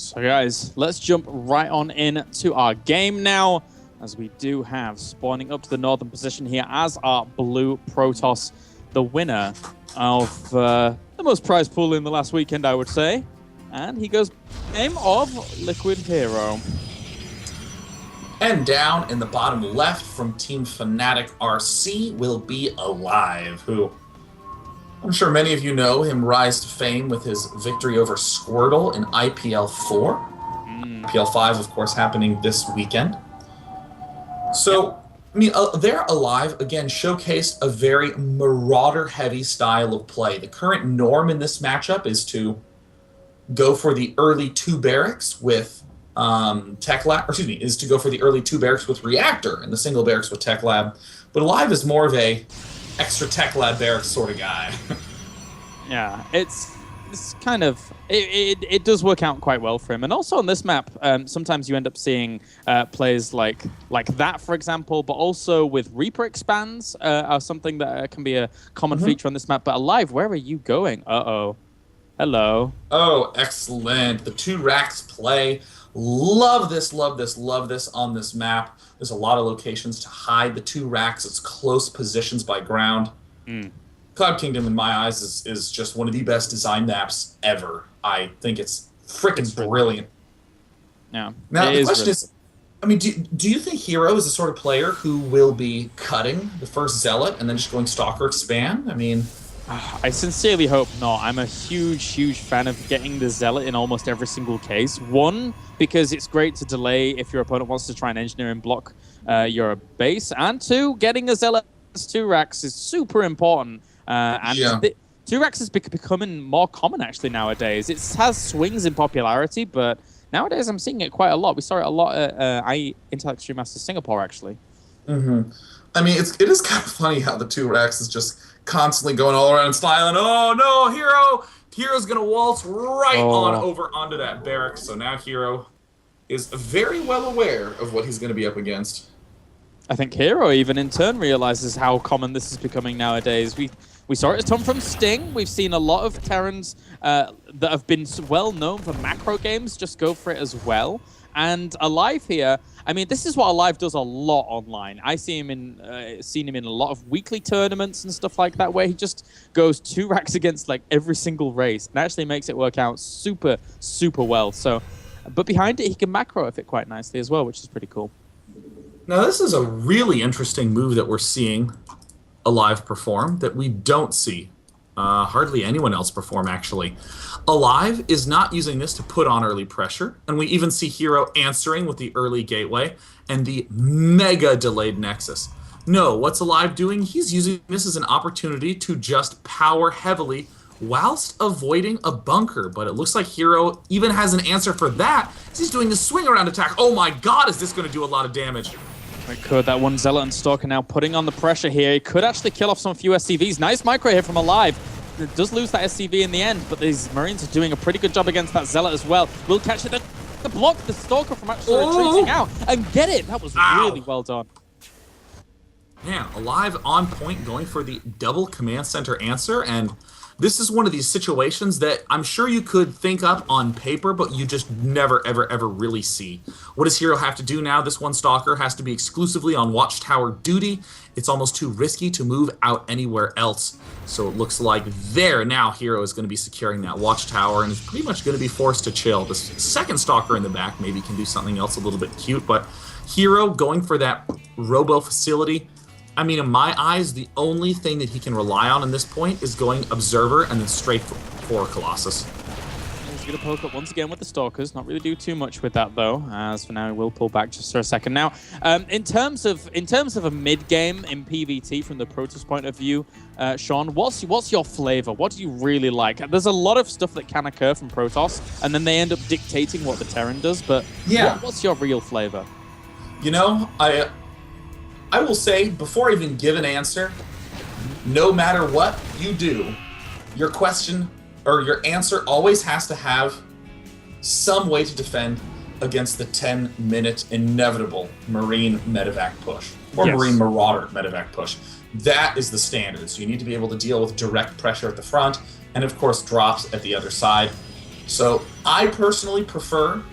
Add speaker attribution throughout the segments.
Speaker 1: So guys, let's jump right on in to our game now, as we do have spawning up to the northern position here as our blue Protoss, the winner of the most prized pool in the last weekend, I would say. And he goes name of Liquid HerO.
Speaker 2: And down in the bottom left from Team Fnatic RC will be aLive, who I'm sure many of you know him rise to fame with his victory over Squirtle in IPL 4. IPL 5, of course, happening this weekend. So, I mean, their aLive, again, showcased a very marauder-heavy style of play. The current norm in this matchup is to go for the early 2 barracks with Tech Lab, or excuse me, is to go for the early 2 barracks with Reactor and the single barracks with Tech Lab. But aLive is more of a extra Tech Lab barracks sort of guy.
Speaker 1: Yeah, it's kind of it does work out quite well for him. And also on this map, sometimes you end up seeing plays like that, for example, but also with Reaper expands are something that can be a common feature on this map. But aLive, where are you going? Uh-oh. Hello.
Speaker 2: Oh, excellent. The 2 racks play. Love this, love this, love this on this map. There's a lot of locations to hide the 2 racks. It's close positions by ground. Cloud Kingdom, in my eyes, is just one of the best design maps ever. I think it's freaking brilliant.
Speaker 1: Yeah.
Speaker 2: Now, the question is, I mean, do you think HerO is the sort of player who will be cutting the first Zealot and then just going Stalker Expand? I mean,
Speaker 1: I sincerely hope not. I'm a huge fan of getting the Zealot in almost every single case. One, because it's great to delay if your opponent wants to try and engineer and block your base. And 2, getting a Zealot as 2 racks is super important. And 2 racks is becoming more common, actually, nowadays. It has swings in popularity, but nowadays I'm seeing it quite a lot. We saw it a lot at Intel Extreme Masters Singapore, actually.
Speaker 2: I mean, it is kind of funny how the 2 racks is just constantly going all around styling. Oh no, HerO's gonna waltz right on over onto that barracks. So now HerO is very well aware of what he's gonna be up against.
Speaker 1: I think HerO even in turn realizes how common this is becoming nowadays. We saw it come from Sting. We've seen a lot of Terrans that have been well known for macro games just go for it as well. And aLive here, I mean, this is what aLive does a lot online. I see him seen him in a lot of weekly tournaments and stuff like that, where he just goes 2 racks against like every single race and actually makes it work out super well. So, but behind it, he can macro it quite nicely as well, which is pretty cool.
Speaker 2: Now, this is a really interesting move that we're seeing aLive perform that we don't see hardly anyone else perform, actually. aLive is not using this to put on early pressure, and we even see HerO answering with the early gateway and the mega delayed Nexus. No, what's aLive doing? He's using this as an opportunity to just power heavily whilst avoiding a bunker, but it looks like HerO even has an answer for that. He's doing the swing around attack. Oh my god, is this going to do a lot of damage?
Speaker 1: It could. That one Zealot and Stalker now putting on the pressure here. He could actually kill off some few SCVs. Nice micro here from aLive. It does lose that SCV in the end, but these Marines are doing a pretty good job against that Zealot as well. Will catch it. The block the Stalker from actually retreating out and get it. That was really well done.
Speaker 2: Man, aLive on point, going for the double command center answer, and this is one of these situations that I'm sure you could think up on paper, but you just never, ever really see. What does HerO have to do now? This one Stalker has to be exclusively on Watchtower duty. It's almost too risky to move out anywhere else. So it looks like there now HerO is going to be securing that Watchtower and is pretty much going to be forced to chill. The second Stalker in the back maybe can do something else a little bit cute, but HerO going for that Robo facility. I mean, in my eyes, the only thing that he can rely on this point is going Observer and then straight for Colossus.
Speaker 1: He's going to poke up once again with the Stalkers. Not really do too much with that, though. As for now, he will pull back just for a second. Now, in terms of a mid-game in PvT from the Protoss point of view, Sean, what's your flavor? What do you really like? There's a lot of stuff that can occur from Protoss, and then they end up dictating what the Terran does, but what's your real flavor?
Speaker 2: You know, I will say, before I even give an answer, no matter what you do, your question or your answer always has to have some way to defend against the 10-minute inevitable Marine medevac push or Marine Marauder medevac push. That is the standard. So you need to be able to deal with direct pressure at the front and, of course, drops at the other side. So I personally prefer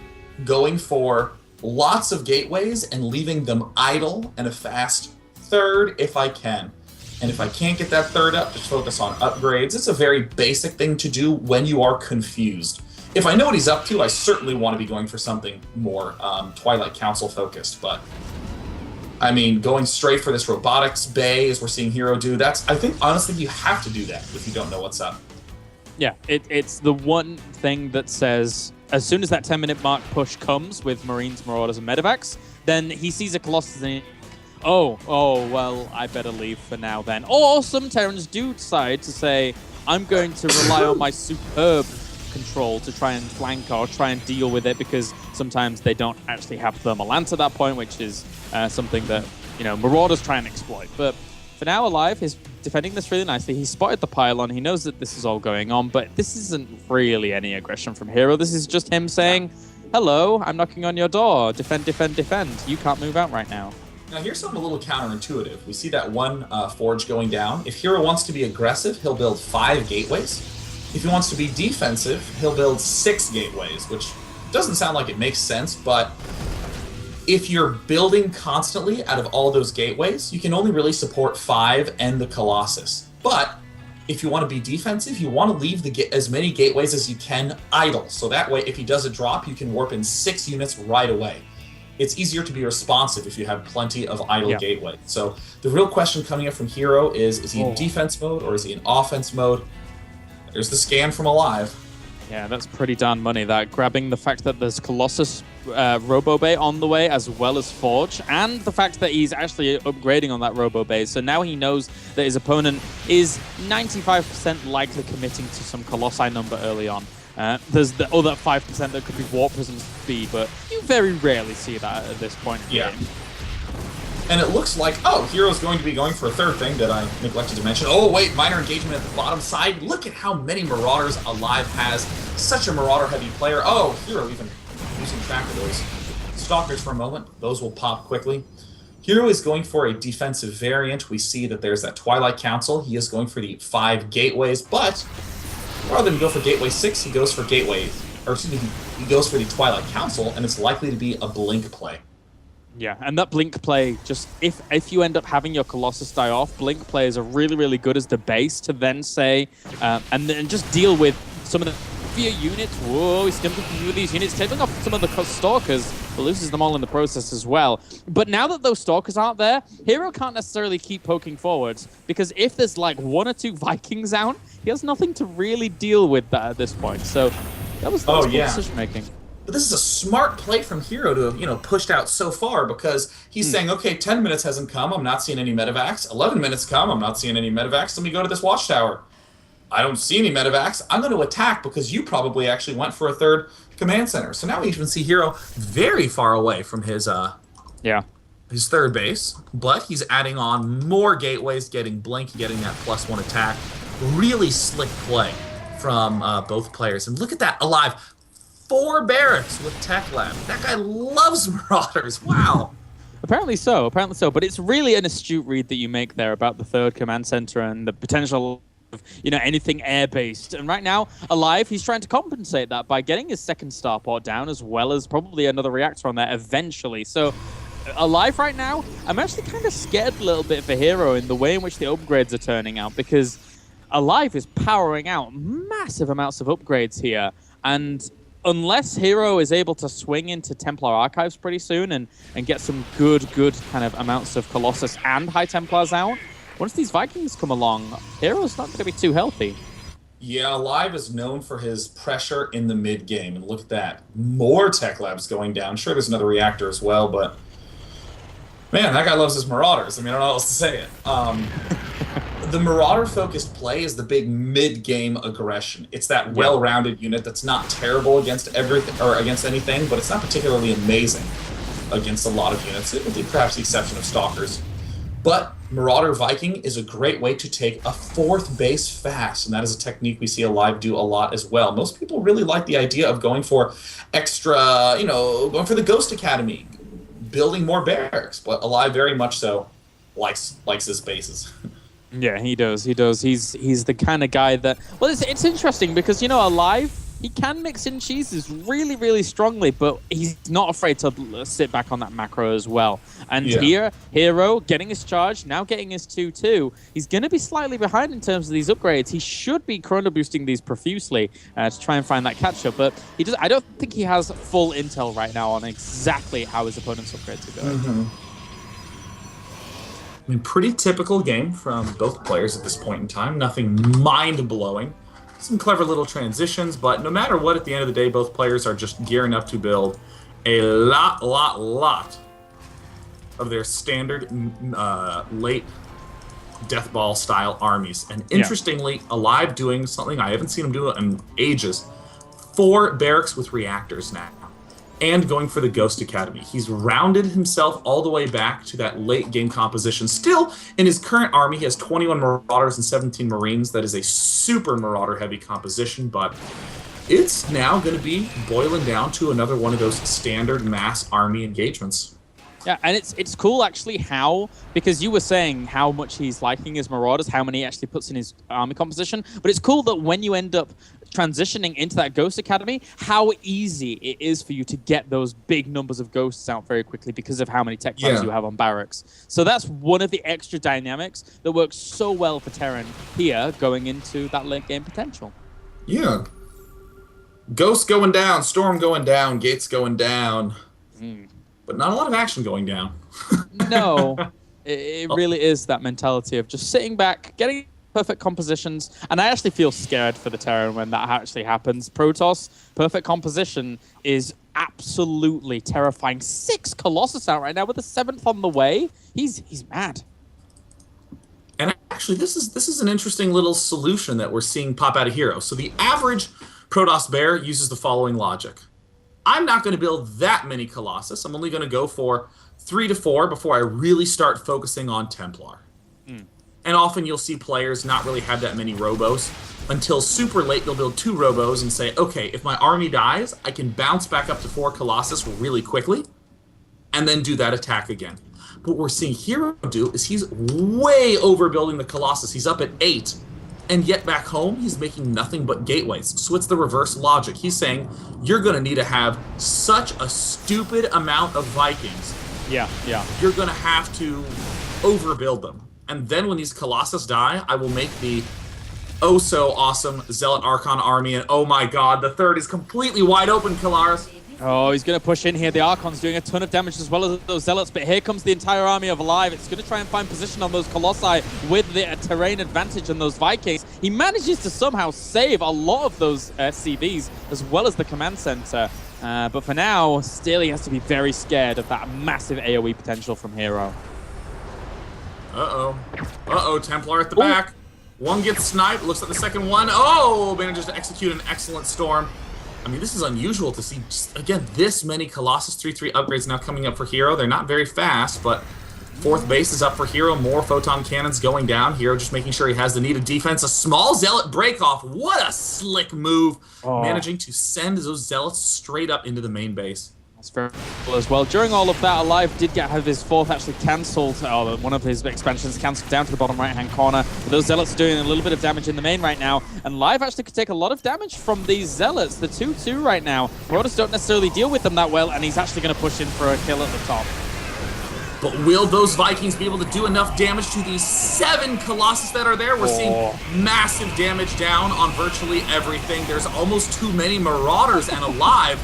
Speaker 2: going for lots of gateways and leaving them idle and a fast third if I can. And if I can't get that third up, just focus on upgrades. It's a very basic thing to do when you are confused. If I know what he's up to, I certainly want to be going for something more Twilight Council focused. But I mean, going straight for this robotics bay, as we're seeing HerO do, I think honestly you have to do that if you don't know what's up.
Speaker 1: Yeah, it's the one thing that says, as soon as that 10-minute mark push comes with Marines, Marauders, and Medivacs, then he sees a Colossus and well, I better leave for now then. Or some Terrans do decide to say, I'm going to rely on my superb control to try and flank or try and deal with it, because sometimes they don't actually have thermal lance at that point, which is something that, Marauders try and exploit. But for now, aLive is defending this really nicely. He spotted the pylon. He knows that this is all going on, but this isn't really any aggression from HerO. This is just him saying, hello, I'm knocking on your door. Defend, defend, defend. You can't move out right now.
Speaker 2: Now here's something a little counterintuitive. We see that one forge going down. If HerO wants to be aggressive, he'll build 5 gateways. If he wants to be defensive, he'll build 6 gateways, which doesn't sound like it makes sense, but if you're building constantly out of all of those gateways, you can only really support 5 and the Colossus. But if you want to be defensive, you want to leave as many gateways as you can idle. So that way, if he does a drop, you can warp in 6 units right away. It's easier to be responsive if you have plenty of idle gateways. So the real question coming up from HerO is he in defense mode or is he in offense mode? There's the scan from aLive.
Speaker 1: Yeah, that's pretty darn money, that. Grabbing the fact that there's Colossus Robo Bay on the way, as well as Forge, and the fact that he's actually upgrading on that Robo Bay. So now he knows that his opponent is 95% likely committing to some Colossi number early on. There's the other 5% that could be Warp Prism speed, but you very rarely see that at this point in the game.
Speaker 2: And it looks like, HerO's going to be going for a third thing that I neglected to mention. Oh, wait, minor engagement at the bottom side. Look at how many Marauders aLive has. Such a Marauder-heavy player. Oh, HerO even losing track of those Stalkers for a moment. Those will pop quickly. HerO is going for a defensive variant. We see that there's that Twilight Council. He is going for the 5 gateways, but rather than go for Gateway 6, he goes for he goes for the Twilight Council, and it's likely to be a Blink play.
Speaker 1: Yeah, and that Blink play, just if you end up having your Colossus die off, Blink plays are really, really good as the base to then say, and then just deal with some of the fear units. Whoa, he's still through these units, taking off some of the Stalkers, but loses them all in the process as well. But now that those Stalkers aren't there, HerO can't necessarily keep poking forwards, because if there's like 1 or 2 Vikings out, he has nothing to really deal with that at this point. So that was good decision-making.
Speaker 2: But this is a smart play from HerO to have, pushed out so far, because he's saying, okay, 10 minutes hasn't come, I'm not seeing any Medivacs. 11 minutes come, I'm not seeing any Medivacs. Let me go to this watchtower. I don't see any Medivacs. I'm going to attack because you probably actually went for a third command center. So now we even see HerO very far away from his third base, but he's adding on more gateways, getting Blink, getting that +1 attack. Really slick play from both players. And look at that, aLive. 4 barracks with Tech Lab. That guy loves Marauders. Wow.
Speaker 1: Apparently so. But it's really an astute read that you make there about the 3rd command center and the potential of, anything air-based. And right now, aLive, he's trying to compensate that by getting his 2nd starport down, as well as probably another reactor on there eventually. So aLive right now, I'm actually kind of scared a little bit for HerO in the way in which the upgrades are turning out, because aLive is powering out massive amounts of upgrades here. And unless HerO is able to swing into Templar Archives pretty soon and get some good kind of amounts of Colossus and High Templars out, once these Vikings come along, HerO's not going to be too healthy.
Speaker 2: Yeah, aLive is known for his pressure in the mid-game, and look at that. More Tech Labs going down. Sure, there's another reactor as well, but man, that guy loves his Marauders. I mean, I don't know how else to say it. The Marauder-focused play is the big mid-game aggression. It's that well-rounded unit that's not terrible against everything or against anything, but it's not particularly amazing against a lot of units, with perhaps the exception of Stalkers. But Marauder Viking is a great way to take a 4th base fast, and that is a technique we see aLive do a lot as well. Most people really like the idea of going for extra, going for the Ghost Academy, building more barracks, but aLive very much so likes his bases. Yeah,
Speaker 1: he does. He's the kind of guy that... Well, it's interesting because, aLive, he can mix in cheeses really, really strongly, but he's not afraid to sit back on that macro as well. And here, HerO getting his charge, now getting his 2-2. He's going to be slightly behind in terms of these upgrades. He should be chrono boosting these profusely to try and find that catch-up, but I don't think he has full intel right now on exactly how his opponent's upgrades are going.
Speaker 2: I mean, pretty typical game from both players at this point in time. Nothing mind-blowing. Some clever little transitions, but no matter what, at the end of the day, both players are just gearing up to build a lot of their standard late death ball style armies. And interestingly, aLive doing something I haven't seen him do in ages. 4 barracks with reactors now. And going for the Ghost Academy. He's rounded himself all the way back to that late game composition. Still, in his current army, he has 21 Marauders and 17 Marines. That is a super Marauder heavy composition, but it's now going to be boiling down to another one of those standard mass army engagements.
Speaker 1: Yeah, and it's cool actually how, because you were saying how much he's liking his Marauders, how many he actually puts in his army composition, but it's cool that when you end up transitioning into that Ghost Academy, how easy it is for you to get those big numbers of ghosts out very quickly because of how many tech files you have on barracks. So that's one of the extra dynamics that works so well for Terran here going into that late game potential.
Speaker 2: Yeah. Ghost going down, Storm going down, Gates going down. But not a lot of action going down.
Speaker 1: No, it really is that mentality of just sitting back, getting perfect compositions, and I actually feel scared for the Terran when that actually happens. Protoss, perfect composition is absolutely terrifying. 6 Colossus out right now with a 7th on the way. He's mad.
Speaker 2: And actually, this is an interesting little solution that we're seeing pop out of HerO. So the average Protoss bear uses the following logic. I'm not going to build that many Colossus. I'm only going to go for 3 to 4 before I really start focusing on Templar. And often you'll see players not really have that many Robos. Until super late, they'll build 2 Robos and say, okay, if my army dies, I can bounce back up to 4 Colossus really quickly and then do that attack again. But what we're seeing HerO do is he's way overbuilding the Colossus. He's up at 8. And yet back home, he's making nothing but gateways. So it's the reverse logic. He's saying, you're going to need to have such a stupid amount of Vikings.
Speaker 1: Yeah.
Speaker 2: You're going to have to overbuild them. And then when these Colossus die, I will make the oh-so-awesome Zealot Archon army. And oh my god, the third is completely wide open, Kalaris.
Speaker 1: Oh, he's going to push in here. The Archon's doing a ton of damage as well as those Zealots, but here comes the entire army of aLive. It's going to try and find position on those Colossi with the terrain advantage and those Vikings. He manages to somehow save a lot of those CVs as well as the command center. But for now, still he has to be very scared of that massive AoE potential from HerO.
Speaker 2: Uh-oh, Templar at the back. One gets sniped, looks at the second one. Oh, manages to execute an excellent storm. I mean, this is unusual to see, just, again, this many Colossus 3-3 upgrades now coming up for HerO. They're not very fast, but 4th base is up for HerO. More photon cannons going down. HerO just making sure he has the needed defense. A small Zealot break-off. What a slick move. Managing to send those Zealots straight up into the main base.
Speaker 1: That's very cool as well. During all of that, aLive did have his 4th actually cancelled, one of his expansions cancelled down to the bottom right-hand corner. But those Zealots are doing a little bit of damage in the main right now, and aLive actually could take a lot of damage from these Zealots. The 2-2 right now. Marauders don't necessarily deal with them that well, and he's actually going to push in for a kill at the top.
Speaker 2: But will those Vikings be able to do enough damage to these 7 Colossus that are there? We're seeing massive damage down on virtually everything. There's almost too many Marauders, and aLive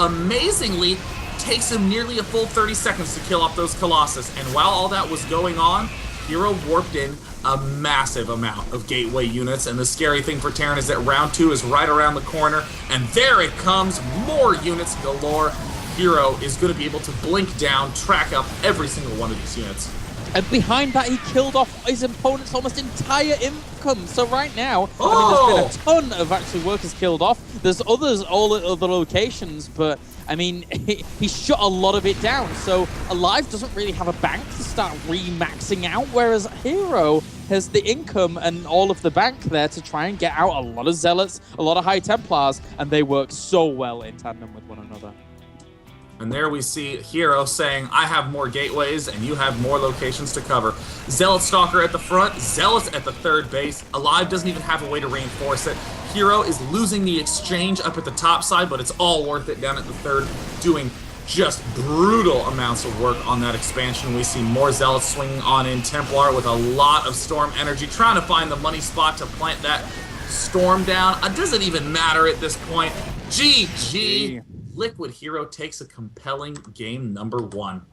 Speaker 2: amazingly takes him nearly a full 30 seconds to kill off those Colossus. And while all that was going on, HerO warped in a massive amount of gateway units. And the scary thing for Terran is that round 2 is right around the corner. And there it comes, more units galore. HerO is going to be able to blink down, track up every single one of these units.
Speaker 1: And behind that, he killed off his opponent's almost entire income. So right now, I mean, there's been a ton of actually workers killed off. There's others all at other locations, but I mean, he shut a lot of it down. So aLive doesn't really have a bank to start re-maxing out, whereas HerO has the income and all of the bank there to try and get out a lot of Zealots, a lot of High Templars, and they work so well in tandem with one another.
Speaker 2: And there we see HerO saying, I have more gateways and you have more locations to cover. Zealot Stalker at the front, Zealots at the 3rd base. aLive doesn't even have a way to reinforce it. HerO is losing the exchange up at the top side, but it's all worth it down at the third, doing just brutal amounts of work on that expansion. We see more Zealots swinging on in. Templar with a lot of Storm energy, trying to find the money spot to plant that Storm down. Does it even matter at this point? GG. Liquid HerO takes a compelling game number 1.